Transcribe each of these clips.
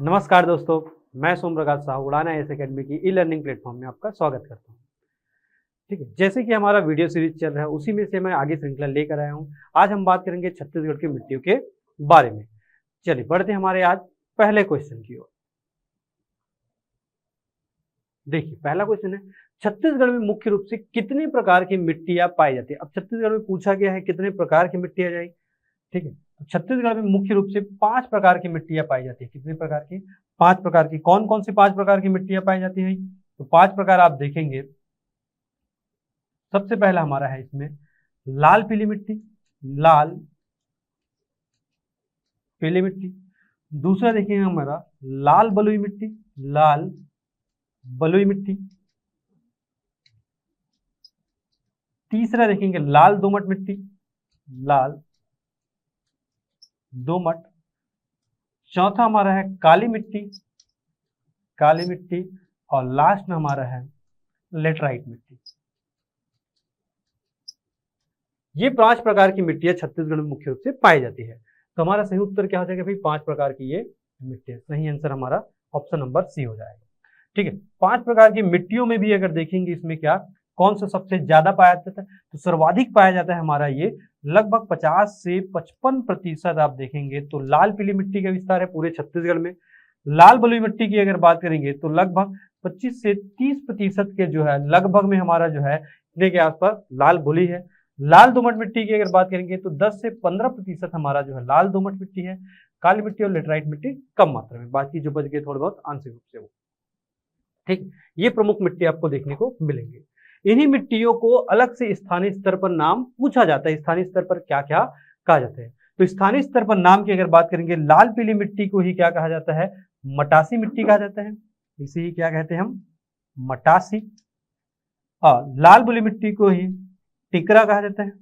नमस्कार दोस्तों, मैं सोम प्रकाश साहू उड़ान IAS अकेडमी की ई लर्निंग प्लेटफॉर्म में आपका स्वागत करता हूँ। ठीक है, जैसे कि हमारा वीडियो सीरीज चल रहा है उसी में से मैं आगे श्रृंखला लेकर आया हूँ। आज हम बात करेंगे छत्तीसगढ़ की मिट्टियों के बारे में। चलिए बढ़ते हैं हमारे आज पहले क्वेश्चन की ओर। देखिए पहला क्वेश्चन है, छत्तीसगढ़ में मुख्य रूप से कितने प्रकार की मिट्टियां पाई जाती है। अब छत्तीसगढ़ में पूछा गया है कितने प्रकार की मिट्टियां जाएगी। ठीक है, तो छत्तीसगढ़ में मुख्य रूप से 5 प्रकार की मिट्टियां पाई जाती है। कितने प्रकार की? 5 प्रकार की। कौन कौन सी 5 प्रकार की मिट्टियां पाई जाती है? तो 5 प्रकार आप देखेंगे। सबसे पहला हमारा है इसमें लाल पीली मिट्टी, लाल पीली मिट्टी। दूसरा देखेंगे हमारा लाल बलुई मिट्टी, लाल बलुई मिट्टी। तीसरा देखेंगे लाल दोमट मिट्टी, लाल दोमट। चौथा हमारा है काली मिट्टी, काली मिट्टी। और लास्ट में हमारा है लेटराइट मिट्टी। ये 5 प्रकार की मिट्टियां छत्तीसगढ़ में मुख्य रूप से पाई जाती है। तो हमारा सही उत्तर क्या हो जाएगा भाई? 5 प्रकार की ये मिट्टियां। सही आंसर हमारा ऑप्शन नंबर सी हो जाएगा। ठीक है, 5 प्रकार की मिट्टियों में भी अगर देखेंगे इसमें क्या कौन सा सबसे ज्यादा पाया जाता है, तो सर्वाधिक पाया जाता है हमारा ये लगभग 50 से 55% आप देखेंगे तो लाल पीली मिट्टी का विस्तार है पूरे छत्तीसगढ़ में। लाल बलुई मिट्टी की अगर बात करेंगे तो लगभग 25 से 30% के जो है लगभग में हमारा जो है इतने के आसपास लाल बलुई है। लाल दोमट मिट्टी की अगर बात करेंगे तो 10 से 15% हमारा जो है लाल दोमट मिट्टी है। काली मिट्टी और लेटराइट मिट्टी कम मात्रा में, बाकी जो बच गए थोड़े बहुत आंशिक रूप से वो। ठीक, ये प्रमुख मिट्टी आपको देखने को मिलेंगे। इन्हीं मिट्टियों को अलग से स्थानीय स्तर पर नाम पूछा जाता है। स्थानीय स्तर पर क्या क्या कहा जाता है? तो स्थानीय स्तर पर नाम की अगर बात करेंगे, लाल पीली मिट्टी को ही क्या कहा जाता है? मटासी मिट्टी कहा जाता है। इसे ही क्या कहते हैं हम? मटासी। और लाल बलुई मिट्टी को ही टिकरा कहा जाता है।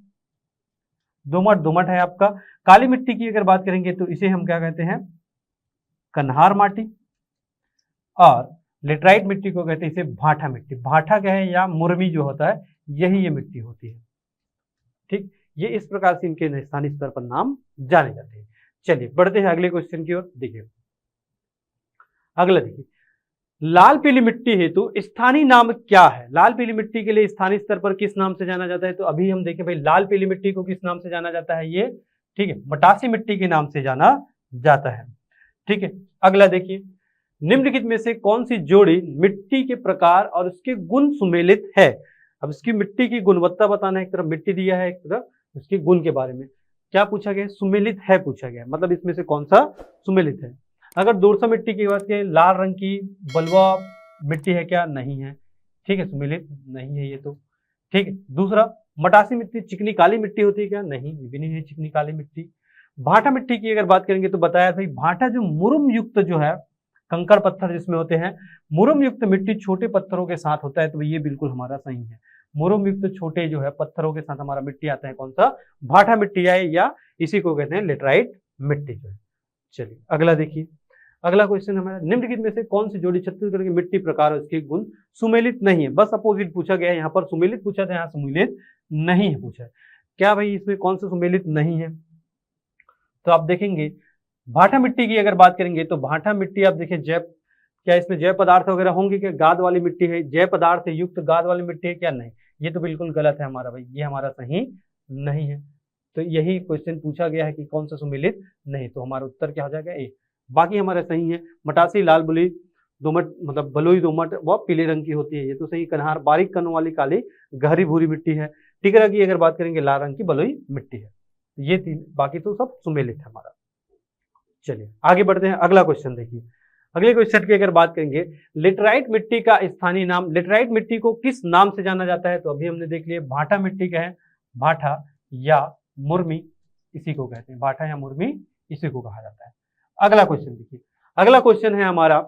दोमट दोमट है आपका। काली मिट्टी की अगर बात करेंगे तो इसे हम क्या कहते हैं? कन्हार माटी। और लेटराइट मिट्टी को कहते हैं इसे भाठा मिट्टी। भाठा क्या है? या मुरमी जो होता है यही ये मिट्टी होती है। ठीक, ये इस प्रकार से इनके स्थानीय स्तर पर नाम जाने जाते हैं। चलिए बढ़ते हैं अगले क्वेश्चन की ओर। देखिए अगला, देखिए लाल पीली मिट्टी हेतु स्थानीय नाम क्या है? लाल पीली मिट्टी के लिए स्थानीय स्तर पर किस नाम से जाना जाता है? तो अभी हम देखें भाई लाल पीली मिट्टी को किस नाम से जाना जाता है? ये ठीक है, मटासी मिट्टी के नाम से जाना जाता है। ठीक है, अगला देखिए, निम्नलिखित में से कौन सी जोड़ी मिट्टी के प्रकार और उसके गुण सुमेलित है? अब इसकी मिट्टी की गुणवत्ता बताना है, एक तरफ मिट्टी दिया है, एक तरफ उसके गुण के बारे में क्या पूछा गया? सुमेलित है पूछा गया, मतलब इसमें से कौन सा सुमेलित है। अगर दोरसा मिट्टी की बात करें, लाल रंग की बलुआ मिट्टी है क्या? नहीं है। ठीक है, सुमेलित नहीं है ये तो। ठीक है, दूसरा मटासी मिट्टी चिकनी काली मिट्टी होती है क्या? नहीं, ये भी नहीं है चिकनी काली मिट्टी। भाटा मिट्टी की अगर बात करेंगे तो बताया था भाटा जो मुरुम युक्त जो है कंकड़ पत्थर जिसमें होते हैं, मुरुम युक्त मिट्टी छोटे पत्थरों के साथ होता है, तो ये बिल्कुल हमारा सही है। मुरुम युक्त छोटे जो है पत्थरों के साथ हमारा मिट्टी आता है, कौन सा? भाटा मिट्टी है, या इसी को कहते हैं लेटराइट मिट्टी जो है। चलिए अगला देखिए, अगला क्वेश्चन हमारा, निम्नलिखित में से कौन सी जोड़ी छत्तीसगढ़ के मिट्टी प्रकार और इसके गुण सुमेलित नहीं है? बस अपोजिट पूछा गया है, यहाँ पर सुमेलित पूछा था, यहाँ सुमेलित नहीं है पूछा है। क्या भाई इसमें कौन सा सुमेलित नहीं है? तो आप देखेंगे भाटा मिट्टी की अगर बात करेंगे तो भाटा मिट्टी आप देखिए जैव, क्या इसमें जैव पदार्थ वगैरह होंगे क्या? गाद वाली मिट्टी है, जैव पदार्थ युक्त गाद वाली मिट्टी है क्या? नहीं, ये तो बिल्कुल गलत है हमारा भाई, ये हमारा सही नहीं है। तो यही क्वेश्चन पूछा गया है कि कौन सा सुमेलित नहीं, तो हमारा उत्तर क्या हो जाएगा? ए। बाकी हमारा सही है। मटासी लाल बलुई दोमट, मतलब बलुई दोमट वो पीले रंग की होती है, ये तो सही। कन्हार बारीक कणों वाली काली गहरी भूरी मिट्टी है। टिकरा की अगर बात करेंगे लाल रंग की बलुई मिट्टी है। ये तीन, बाकी तो सब सुमेलित है हमारा। चलिए आगे बढ़ते हैं, अगला क्वेश्चन देखिए। अगले क्वेश्चन की अगर बात करेंगे, लेटराइट मिट्टी का स्थानीय नाम, लेटराइट मिट्टी को किस नाम से जाना जाता है? तो अभी हमने देख लिया भाटा मिट्टी का है, भाटा या मुरमी इसी को कहते हैं, भाटा या मुरमी इसी को कहा जाता है। अगला क्वेश्चन देखिए, अगला क्वेश्चन है हमारा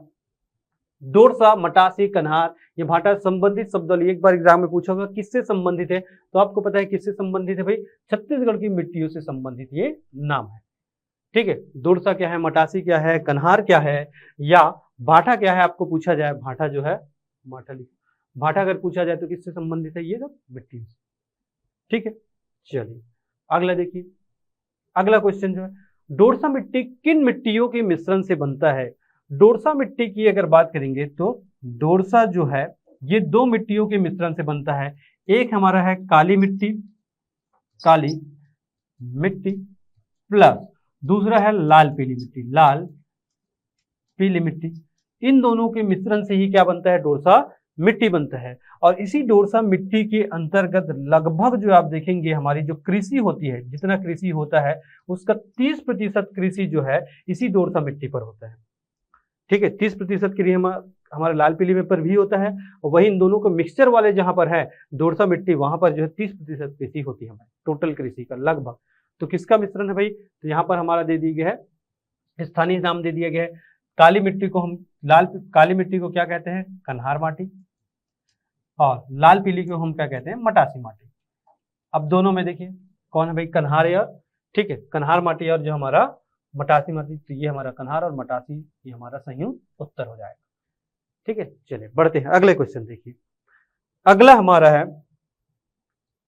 दोरसा मटासी कन्हार ये भाटा संबंधित शब्द। एक बार एग्जाम में पूछा होगा किससे संबंधित है, तो आपको पता है किससे संबंधित है भाई? छत्तीसगढ़ की मिट्टियों से संबंधित ये नाम है। ठीक है, दोरसा क्या है, मटासी क्या है, कन्हार क्या है, या भाटा क्या है? आपको पूछा जाए भाटा जो है, भाटा लिखो, भाटा अगर पूछा जाए तो किससे संबंधित है? ये सब मिट्टी से। ठीक है, चलिए अगला देखिए, अगला क्वेश्चन जो है, दोरसा मिट्टी किन मिट्टियों के मिश्रण से बनता है? डोरसा मिट्टी की अगर बात करेंगे तो डोरसा जो है ये दो मिट्टियों के मिश्रण से बनता है। एक हमारा है काली मिट्टी प्लस दूसरा है लाल पीली मिट्टी। इन दोनों के मिश्रण से ही क्या बनता है, डोरसा मिट्टी बनता है। और इसी डोरसा मिट्टी के अंतर्गत लगभग जो आप देखेंगे हमारी जो कृषि होती है, जितना कृषि होता है उसका 30% कृषि जो है इसी डोरसा मिट्टी पर होता है। ठीक है, 30% कृषि हमारे लाल पीली में पर भी होता है, और वही इन दोनों को मिक्सचर वाले जहां पर है डोरसा मिट्टी, वहां पर जो है 30% कृषि होती है हमारी टोटल कृषि का लगभग। तो किसका मिश्रण है भाई, तो यहाँ पर हमारा दे दिया गया है, स्थानीय नाम दे दिया गया है। काली मिट्टी को हम काली मिट्टी को क्या कहते हैं, कन्हार माटी, और लाल पीली को हम क्या कहते हैं, मटासी माटी। अब दोनों में देखिए कौन है भाई, कन्हार या, ठीक है, कन्हार माटी और जो हमारा मटासी माटी, तो ये हमारा कन्हार और मटासी ये हमारा संयुक्त उत्तर हो जाएगा। ठीक है, चलिए बढ़ते हैं अगले क्वेश्चन देखिए। अगला हमारा है,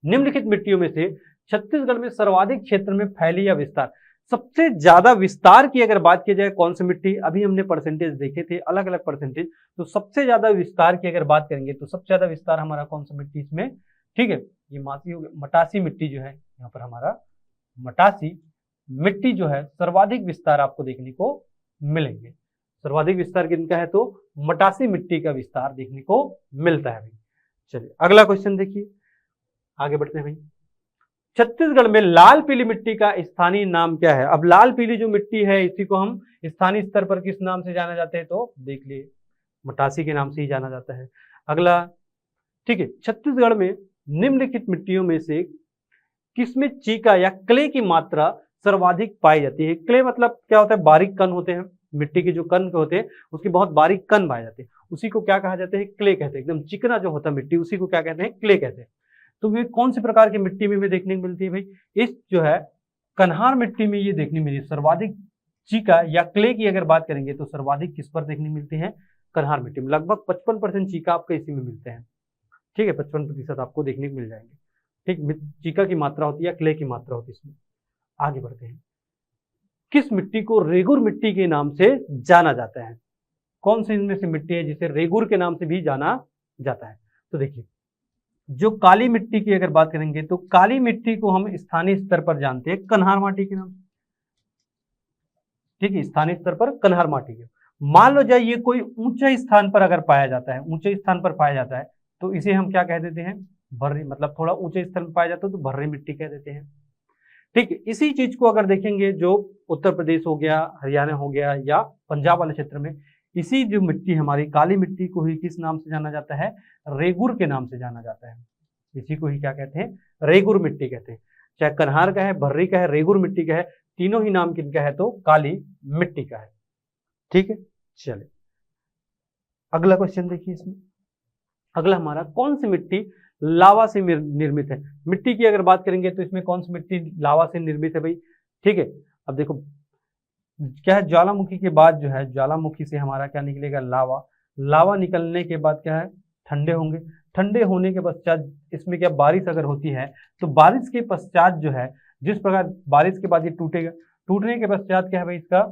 निम्नलिखित मिट्टियों में से छत्तीसगढ़ में सर्वाधिक क्षेत्र में फैली या विस्तार, सबसे ज्यादा विस्तार की अगर बात की जाए कौन सी मिट्टी, अभी हमने परसेंटेज देखे थे अलग अलग परसेंटेज, तो सबसे ज्यादा विस्तार की अगर बात करेंगे तो सबसे ज्यादा विस्तार हमारा कौन सा मिट्टी इसमें, ठीक है, ये मासी हो गई, मटासी मिट्टी जो है यहाँ पर हमारा मटासी मिट्टी जो है सर्वाधिक विस्तार आपको देखने को मिलेंगे। सर्वाधिक विस्तार किनका है, तो मटासी मिट्टी का विस्तार देखने को मिलता है भाई। चलिए अगला क्वेश्चन देखिए, आगे बढ़ते हैं भाई। छत्तीसगढ़ में लाल पीली मिट्टी का स्थानीय नाम क्या है। अब लाल पीली जो मिट्टी है इसी को हम स्थानीय स्तर पर किस नाम से जाना जाते हैं, तो देख लिए मटासी के नाम से ही जाना जाता है। अगला, ठीक है, छत्तीसगढ़ में निम्नलिखित मिट्टियों में से किसमें चीका या क्ले की मात्रा सर्वाधिक पाई जाती है। क्ले मतलब क्या होता है, बारीक कण होते हैं, मिट्टी के जो कण होते हैं उसकी बहुत बारीक कण पाए जाते हैं, उसी को क्या कहा जाता है, क्ले कहते हैं। एकदम चिकना जो होता है मिट्टी उसी को क्या कहते हैं, क्ले कहते हैं। तो ये कौन से प्रकार की मिट्टी में देखने को मिलती है भाई, इस जो है कन्हार मिट्टी में ये देखने मिली सर्वाधिक चीका या क्ले की अगर बात करेंगे तो सर्वाधिक किस पर देखने मिलते हैं, कन्हार मिट्टी में। लगभग 55% चीका आपको इसी में मिलते हैं। ठीक है, 55% आपको देखने को मिल जाएंगे। ठीक, चीका की मात्रा होती है या क्ले की मात्रा होती है इसमें। आगे बढ़ते हैं, किस मिट्टी को रेगुर मिट्टी के नाम से जाना जाता है, कौन सी इनमें से मिट्टी है जिसे रेगुर के नाम से भी जाना जाता है। तो देखिए जो काली मिट्टी की अगर बात करेंगे तो काली मिट्टी को हम स्थानीय स्तर पर जानते हैं कन्हार माटी के नाम से। ठीक है, स्थानीय स्तर पर कन्हार माटी के, मान लो जाए ये कोई ऊंचे स्थान पर अगर पाया जाता है, ऊंचे स्थान पर पाया जाता है तो इसे हम क्या कह देते हैं, भर्री, मतलब थोड़ा ऊंचे स्थान पर पाया जाता है तो भर्री मिट्टी कह देते हैं। ठीक है, इसी चीज को अगर देखेंगे जो उत्तर प्रदेश हो गया, हरियाणा हो गया या पंजाब वाले क्षेत्र में, इसी जो मिट्टी हमारी काली मिट्टी को ही किस नाम से जाना जाता है, रेगुर के नाम से जाना जाता है। इसी को ही क्या कहते हैं, रेगुर मिट्टी कहते हैं। चाहे कन्हार का है, भर्री का है, रेगुर मिट्टी का है, तीनों ही नाम किनका है, तो काली मिट्टी का है। ठीक है, चलिए अगला क्वेश्चन देखिए। इसमें अगला हमारा, कौन सी मिट्टी लावा से निर्मित है। मिट्टी की अगर बात करेंगे तो इसमें कौन सी मिट्टी लावा से निर्मित है भाई। ठीक है, अब देखो क्या है, ज्वालामुखी के बाद जो है, ज्वालामुखी से हमारा क्या निकलेगा, लावा। लावा निकलने के बाद क्या है, ठंडे होंगे। ठंडे होने के पश्चात इसमें क्या, बारिश अगर होती है तो बारिश के पश्चात जो है, जिस प्रकार बारिश के बाद ये टूटेगा, टूटने के पश्चात क्या है भाई, इसका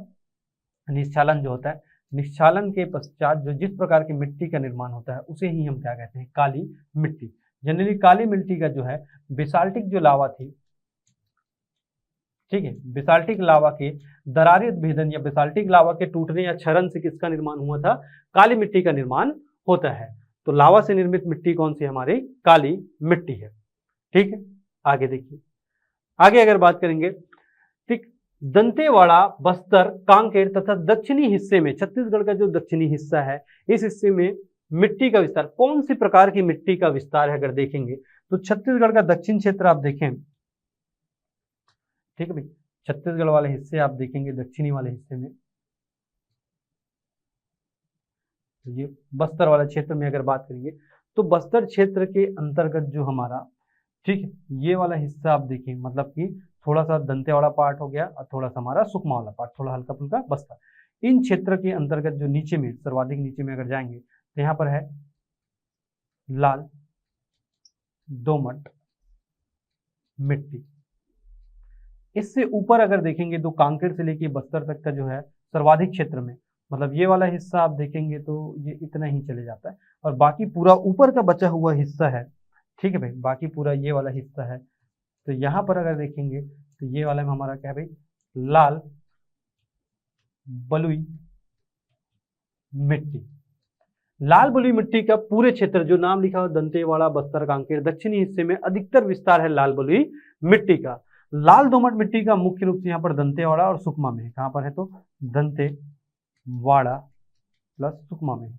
निश्चालन जो होता है, निश्चालन के पश्चात जो जिस प्रकार की मिट्टी का निर्माण होता है उसे ही हम क्या कहते हैं, काली मिट्टी। जनरली काली मिट्टी का जो है बेसाल्टिक जो लावा थी, ठीक है, बेसाल्टिक लावा के दरारे भेदन या बेसाल्टिक लावा के टूटने या क्षरण से किसका निर्माण हुआ था, काली मिट्टी का निर्माण होता है। तो लावा से निर्मित मिट्टी कौन सी हमारी, काली मिट्टी है। ठीक है, आगे देखिए, आगे अगर बात करेंगे, ठीक, दंतेवाड़ा, बस्तर, कांकेर तथा दक्षिणी हिस्से में, छत्तीसगढ़ का जो दक्षिणी हिस्सा है इस हिस्से में मिट्टी का विस्तार, कौन सी प्रकार की मिट्टी का विस्तार है अगर देखेंगे तो छत्तीसगढ़ का दक्षिण क्षेत्र आप देखें, ठीक है भाई, छत्तीसगढ़ वाले हिस्से आप देखेंगे, दक्षिणी वाले हिस्से में तो ये बस्तर वाले क्षेत्र में अगर बात करेंगे तो बस्तर क्षेत्र के अंतर्गत जो हमारा, ठीक है, ये वाला हिस्सा आप देखिए, मतलब कि थोड़ा सा दंतेवाड़ा पार्ट हो गया और थोड़ा सा हमारा सुकमा वाला पार्ट, थोड़ा हल्का फुल्का बस्तर, इन क्षेत्र के अंतर्गत जो नीचे में, सर्वाधिक नीचे में अगर जाएंगे तो यहाँ पर है लाल दोमट मिट्टी। इससे ऊपर अगर देखेंगे तो कांकेर से लेके बस्तर तक का जो है सर्वाधिक क्षेत्र में मतलब ये वाला हिस्सा आप देखेंगे तो ये इतना ही चले जाता है, और बाकी पूरा ऊपर का बचा हुआ हिस्सा है, ठीक है भाई, बाकी पूरा ये वाला हिस्सा है। तो यहाँ पर अगर देखेंगे तो ये वाला में हमारा क्या है भाई, लाल बलुई मिट्टी। लाल बलुई मिट्टी का पूरे क्षेत्र जो नाम लिखा हुआ दंतेवाड़ा, बस्तर, कांकेर, दक्षिणी हिस्से में अधिकतर विस्तार है लाल बलुई मिट्टी का। लाल दोमट मिट्टी का मुख्य रूप से यहाँ पर दंतेवाड़ा और सुकमा में है। कहाँ पर है तो दंतेवाड़ा प्लस सुकमा में है,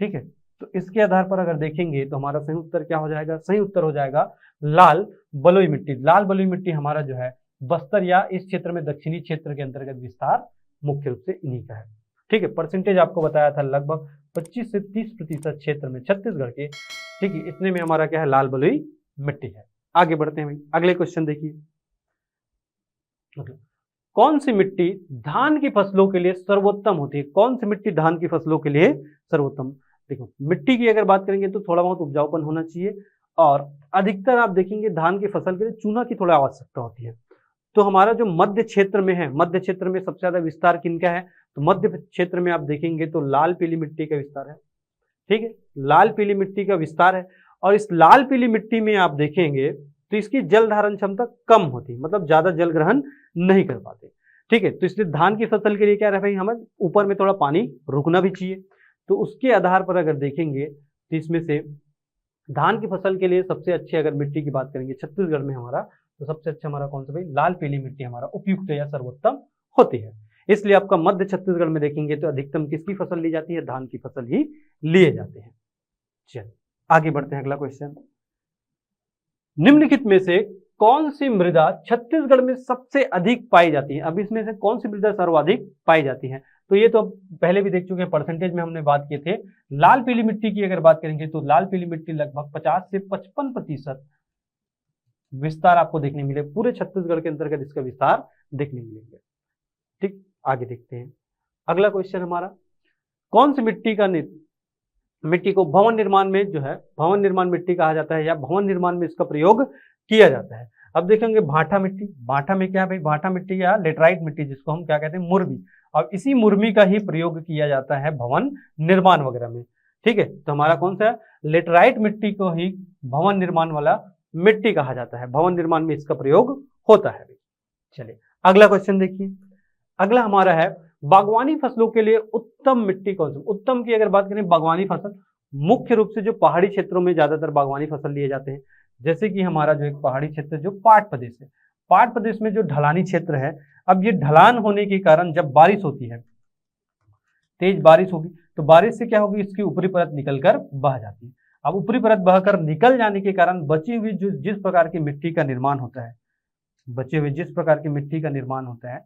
ठीक है। तो इसके आधार पर अगर देखेंगे तो हमारा सही उत्तर क्या हो जाएगा, सही उत्तर हो जाएगा लाल बलुई मिट्टी। लाल बलुई मिट्टी हमारा जो है बस्तर या इस क्षेत्र में दक्षिणी क्षेत्र के अंतर्गत विस्तार मुख्य रूप से इन्हीं का है, ठीक है। परसेंटेज आपको बताया था लगभग 25 से 30% क्षेत्र में छत्तीसगढ़ के, ठीक है, इतने में हमारा क्या है, लाल बलुई मिट्टी है। आगे बढ़ते हैं भाई, अगले क्वेश्चन देखिए। कौन सी मिट्टी धान की फसलों के लिए सर्वोत्तम होती है? कौन सी मिट्टी धान की फसलों के लिए सर्वोत्तम? देखो, मिट्टी की अगर बात करेंगे तो थोड़ा बहुत उपजाऊपन होना चाहिए, और अधिकतर आप देखेंगे धान की फसल के लिए चूना की थोड़ा आवश्यकता होती है। तो हमारा जो मध्य क्षेत्र में है, मध्य क्षेत्र में सबसे ज्यादा विस्तार किनका है, तो मध्य क्षेत्र में आप देखेंगे तो लाल पीली मिट्टी का विस्तार है, ठीक है, लाल पीली मिट्टी का विस्तार है। और इस लाल पीली मिट्टी में आप देखेंगे तो इसकी जल धारण क्षमता कम होती है, मतलब ज्यादा जल ग्रहण नहीं कर पाते, ठीक है। तो इसलिए धान की फसल के लिए क्या है भाई, हमें ऊपर में थोड़ा पानी रुकना भी चाहिए। तो उसके आधार पर अगर देखेंगे तो इसमें से धान की फसल के लिए सबसे अच्छे अगर मिट्टी की बात करेंगे छत्तीसगढ़ में हमारा, तो सबसे अच्छा हमारा कौन सा भाई, लाल पीली मिट्टी हमारा उपयुक्त या सर्वोत्तम होती है। इसलिए आपका मध्य छत्तीसगढ़ में देखेंगे तो अधिकतम किसकी फसल ली जाती है, धान की फसल ही लिए जाते हैं। चलिए आगे बढ़ते हैं, अगला क्वेश्चन। निम्नलिखित में से कौन सी मृदा छत्तीसगढ़ में सबसे अधिक पाई जाती है? अब इसमें से कौन सी मृदा सर्वाधिक पाई जाती है? तो ये तो पहले भी देख चुके हैं, परसेंटेज में हमने बात किए थे। लाल पीली मिट्टी की अगर बात करेंगे तो लाल पीली मिट्टी लगभग 50 से 55% विस्तार आपको देखने मिले, पूरे छत्तीसगढ़ के अंतर्गत इसका विस्तार देखने मिलेंगे, ठीक। आगे देखते हैं, अगला क्वेश्चन हमारा, कौन सी मिट्टी को भवन निर्माण में जो है भवन निर्माण मिट्टी कहा जाता है, या भवन निर्माण में इसका प्रयोग किया जाता है? अब देखेंगे भाटा मिट्टी, भाटा में क्या है भाई, भाटा मिट्टी या लेटराइट मिट्टी जिसको हम क्या कहते हैं, मुर्मी। और इसी मुर्मी का ही प्रयोग किया जाता है भवन निर्माण वगैरह में, ठीक है। तो हमारा कौन सा है, लेटराइट मिट्टी को ही भवन निर्माण वाला मिट्टी कहा जाता है, भवन निर्माण में इसका प्रयोग होता है। चलिए अगला क्वेश्चन देखिए। अगला हमारा है, बागवानी फसलों के लिए उत्तम मिट्टी कौन सी? उत्तम की अगर बात करें, बागवानी फसल मुख्य रूप से जो पहाड़ी क्षेत्रों में ज्यादातर बागवानी फसल लिए जाते हैं, जैसे कि हमारा जो एक पहाड़ी क्षेत्र जो पाट प्रदेश है, पाट प्रदेश में जो ढलानी क्षेत्र है, अब ये ढलान होने के कारण जब बारिश होती है, तेज बारिश होगी, तो बारिश से क्या होगी, इसकी ऊपरी परत निकलकर बह जाती है। अब ऊपरी परत बहकर निकल जाने के कारण बची हुई जो जिस प्रकार की मिट्टी का निर्माण होता है, बचे हुए जिस प्रकार की मिट्टी का निर्माण होता है,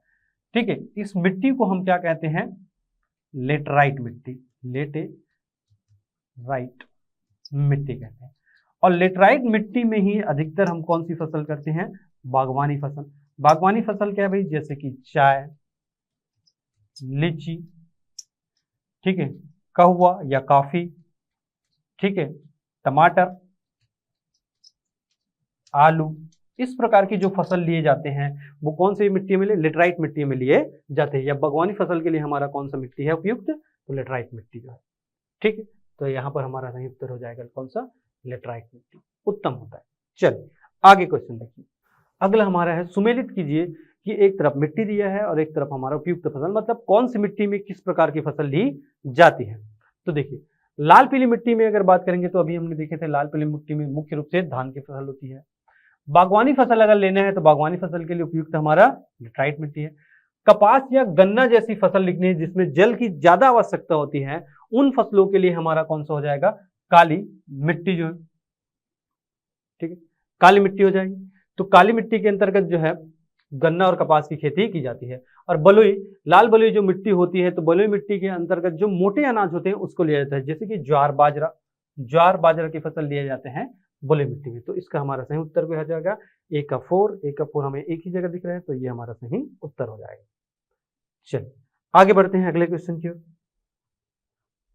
ठीक है, इस मिट्टी को हम क्या कहते हैं, लेटराइट मिट्टी, लेटेराइट मिट्टी कहते हैं। और लेटराइट मिट्टी में ही अधिकतर हम कौन सी फसल करते हैं, बागवानी फसल। बागवानी फसल क्या है भाई, जैसे कि चाय, लीची, ठीक है, कहवा या कॉफी, ठीक है, टमाटर, आलू, इस प्रकार की जो फसल लिए जाते हैं वो कौन सी मिट्टी में, लेटराइट मिट्टी में लिए जाते हैं। या बागवानी फसल के लिए हमारा कौन सा मिट्टी है उपयुक्त, तो लेटराइट मिट्टी का है, ठीक है। तो यहाँ पर हमारा सही उत्तर हो जाएगा कौन सा, लेटराइट मिट्टी उत्तम होता है। चलिए आगे क्वेश्चन देखिए। अगला हमारा है, सुमेलित कीजिए कि एक तरफ मिट्टी दिया है और एक तरफ हमारा उपयुक्त फसल, मतलब कौन सी मिट्टी में किस प्रकार की फसल ली जाती है। तो देखिए, लाल पीली मिट्टी में अगर बात करेंगे तो अभी हमने देखे थे, लाल पीली मिट्टी में मुख्य रूप से धान की फसल होती है। बागवानी फसल अगर लेना है तो बागवानी फसल के लिए उपयुक्त हमारा लेटराइट मिट्टी है। कपास या गन्ना जैसी फसल लिखनी है जिसमें जल की ज्यादा आवश्यकता होती है, उन फसलों के लिए हमारा कौन सा हो जाएगा, काली मिट्टी जो है, ठीक है, काली मिट्टी हो जाएगी। तो काली मिट्टी के अंतर्गत जो है गन्ना और कपास की खेती की जाती है। और बलुई, लाल बलुई जो मिट्टी होती है, तो बलुई मिट्टी के अंतर्गत जो मोटे अनाज होते हैं उसको लिया जाता है, जैसे कि ज्वार बाजरा की फसल लिए जाते हैं बलुई मिट्टी में। तो इसका हमारा सही उत्तर हो जाएगा ए का 4 हमें एक ही जगह दिख रहा है, तो ये हमारा सही उत्तर हो जाएगा। चलिए आगे बढ़ते हैं अगले क्वेश्चन की ओर।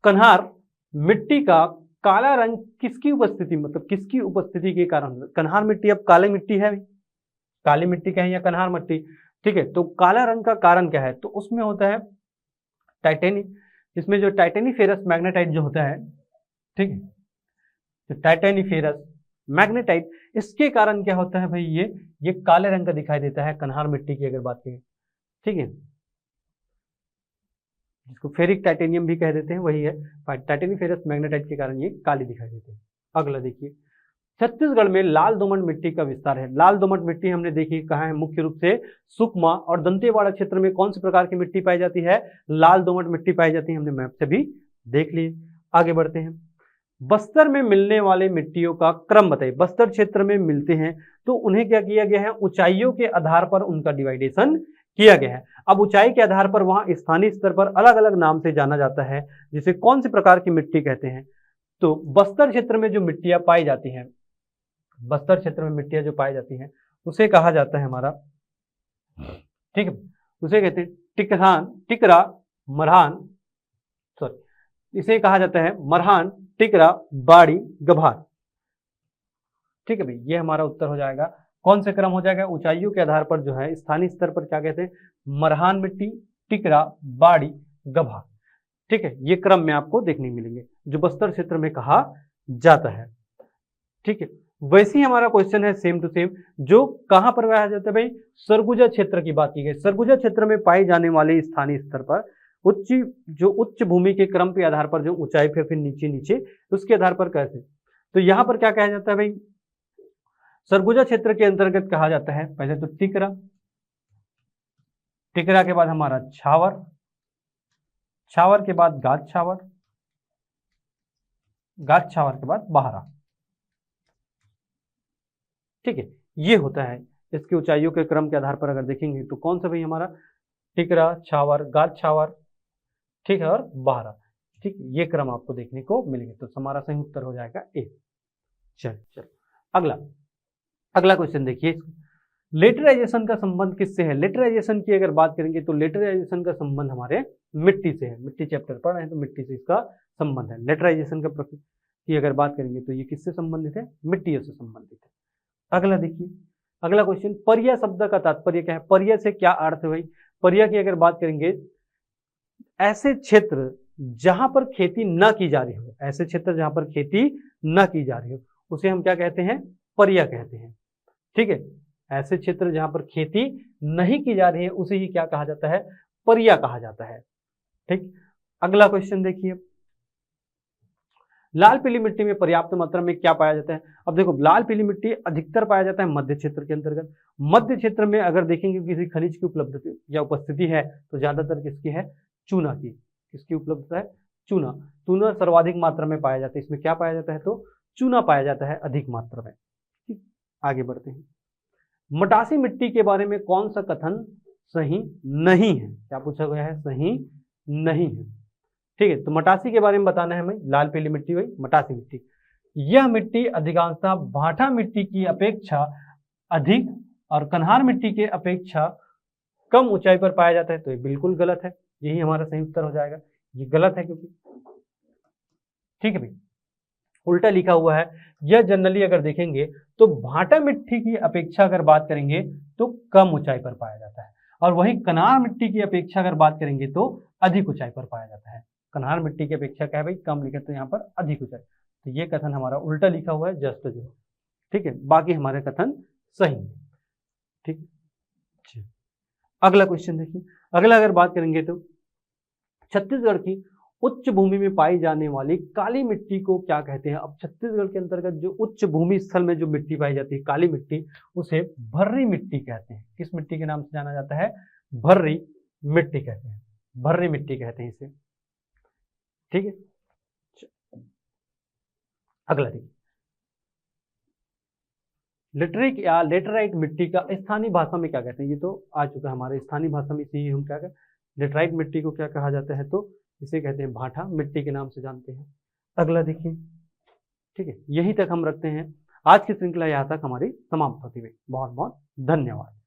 कन्हार मिट्टी का काला रंग किसकी उपस्थिति, मतलब किसकी उपस्थिति के कारण? कन्हार मिट्टी अब काली मिट्टी है, काली मिट्टी कहें या कन्हार मिट्टी, ठीक है। तो काला रंग का कारण क्या है, तो उसमें होता है टाइटेनियम, इसमें जो टाइटेनीफेरस मैग्नेटाइट जो होता है, ठीक है, तो टाइटेनीफेरस मैग्नेटाइट, इसके कारण क्या होता है भाई, ये काले रंग का दिखाई देता है कन्हार मिट्टी की अगर बात करें, ठीक है, जिसको फेरिक टाइटेनियम भी कह देते हैं, वही है। टाइटेनीफेरस मैग्नेटाइट के कारण ये काली दिखाई देते हैं। अगला देखिए, छत्तीसगढ़ में लाल दोमट मिट्टी का विस्तार है। लाल दोमट मिट्टी हमने देखी कहाँ है, मुख्य रूप से सुकमा और दंतेवाड़ा क्षेत्र में कौन से प्रकार की मिट्टी पाई जाती है, लाल दोमट मिट्टी पाई जाती है, हमने मैप से भी देख लिए। आगे बढ़ते हैं, बस्तर में मिलने वाले मिट्टियों का क्रम बताइए। बस्तर क्षेत्र में मिलते हैं तो उन्हें क्या किया गया है, ऊंचाइयों के आधार पर उनका डिवाइडेशन किया गया है। अब ऊंचाई के आधार पर वहां स्थानीय स्तर पर अलग अलग नाम से जाना जाता है, जिसे कौन से प्रकार की मिट्टी कहते हैं। तो बस्तर क्षेत्र में जो मिट्टियां पाई जाती हैं, बस्तर क्षेत्र में मिट्टियां जो पाई जाती हैं, उसे कहा जाता है हमारा, ठीक है, उसे कहते हैं टिकरा मरहान, सॉरी, इसे कहा जाता है मरहान, टिकरा, बाड़ी, गभार। ठीक है भाई, ये हमारा उत्तर हो जाएगा। कौन से क्रम हो जाएगा, ऊंचाइयों के आधार पर जो है स्थानीय स्तर पर क्या कहते हैं, मरहान मिट्टी, टिकरा, बाड़ी, गभार। ठीक है, ये क्रम में आपको देखने मिलेंगे जो बस्तर क्षेत्र में कहा जाता है। ठीक है, वैसे ही हमारा क्वेश्चन है सेम टू सेम, जो कहां पर पाया जाता है भाई, सरगुजा क्षेत्र की बात की गई। सरगुजा क्षेत्र में पाई जाने वाले स्थानीय स्तर पर उच्च भूमि के क्रम के आधार पर जो ऊंचाई फिर नीचे नीचे उसके आधार पर कैसे, तो यहां पर क्या कहा जाता है भाई, सरगुजा क्षेत्र के अंतर्गत कहा जाता है पहले तो टिकरा, टिकरा के बाद हमारा छावर, छावर के बाद गाज छावर, गाज छावर के बाद बहारा। ठीक है, ये होता है इसकी ऊंचाइयों के क्रम के आधार पर अगर देखेंगे तो कौन सा भाई हमारा, टिकरा, छावर, गाज छावर, ठीक है, और बहारा। ठीक, ये क्रम आपको देखने को मिलेंगे, तो हमारा सही उत्तर हो जाएगा ए। चल अगला क्वेश्चन देखिए, लेटराइजेशन का संबंध किससे है। लेटराइजेशन की अगर बात करेंगे तो लेटराइजेशन का संबंध हमारे मिट्टी से है। मिट्टी चैप्टर पढ़ रहे हैं तो मिट्टी से इसका संबंध है। लेटराइजेशन का की अगर बात करेंगे तो ये किससे संबंधित है, मिट्टी से संबंधित है। अगला देखिए, अगला क्वेश्चन, पर्या शब्द का तात्पर्य क्या है। पर्या से क्या अर्थ है भाई, पर्या की अगर बात करेंगे, ऐसे क्षेत्र जहां पर खेती न की जा रही हो, ऐसे क्षेत्र जहां पर खेती न की जा रही हो उसे हम क्या कहते हैं, पर्या कहते हैं। ठीक है, ऐसे क्षेत्र जहां पर खेती नहीं की जा रही है उसे ही क्या कहा जाता है, पर्या कहा जाता है। ठीक, अगला क्वेश्चन देखिए, लाल पीली मिट्टी में पर्याप्त मात्रा में क्या पाया जाता है। अब देखो, लाल पीली मिट्टी अधिकतर पाया जाता है मध्य क्षेत्र के अंतर्गत। मध्य क्षेत्र में अगर देखेंगे किसी खनिज की उपलब्धि या उपस्थिति है तो ज्यादातर किसकी है, चूना की। किसकी उपलब्धता है, चूना। चूना सर्वाधिक मात्रा में पाया जाता है। इसमें क्या पाया जाता है, तो चूना पाया जाता है अधिक मात्रा में। ठीक, आगे बढ़ते हैं, मटासी मिट्टी के बारे में कौन सा कथन सही नहीं है। क्या पूछा गया है, सही नहीं है। ठीक है, तो मटासी के बारे में बताना है हमें। लाल पीली मिट्टी वही मटासी मिट्टी, यह मिट्टी अधिकांशतः भाटा मिट्टी की अपेक्षा अधिक और कन्हार मिट्टी के अपेक्षा कम ऊंचाई पर पाया जाता है। तो ये बिल्कुल गलत है, यही हमारा सही उत्तर हो जाएगा। ये गलत है क्योंकि, ठीक है भाई, उल्टा लिखा हुआ है। यह जनरली अगर देखेंगे तो भाटा मिट्टी की अपेक्षा अगर बात करेंगे तो कम ऊंचाई पर पाया जाता है, और वहीं कन्हार मिट्टी की अपेक्षा अगर बात करेंगे तो अधिक ऊंचाई पर पाया जाता है। कन्हार मिट्टी की अपेक्षा क्या है भाई, कम लिखे तो यहाँ पर अधिक ऊंचाई। तो ये कथन हमारा उल्टा लिखा हुआ है, जस्ट जो। ठीक है, बाकी हमारे कथन सही है। ठीक है, अगला क्वेश्चन देखिए, अगला अगर बात करेंगे तो छत्तीसगढ़ की उच्च भूमि में पाई जाने वाली काली मिट्टी को क्या कहते हैं। अब छत्तीसगढ़ के अंतर्गत जो उच्च भूमि स्थल में जो मिट्टी पाई जाती है काली मिट्टी, उसे भर्री मिट्टी कहते हैं। किस मिट्टी के नाम से जाना जाता है, भर्री मिट्टी कहते हैं, भर्री मिट्टी कहते हैं इसे। ठीक है, अगला देखिए, लेटरिक या लेटराइट मिट्टी का स्थानीय भाषा में क्या कहते हैं। ये तो आ चुका है हमारे स्थानीय भाषा में, इसी हम क्या कहते हैं, लेटराइट मिट्टी को क्या कहा जाता है, तो इसे कहते हैं भाटा मिट्टी के नाम से जानते हैं। अगला देखिए, ठीक है, यहीं तक हम रखते हैं। आज की श्रृंखला यहाँ तक हमारी समाप्त होती है। बहुत बहुत धन्यवाद।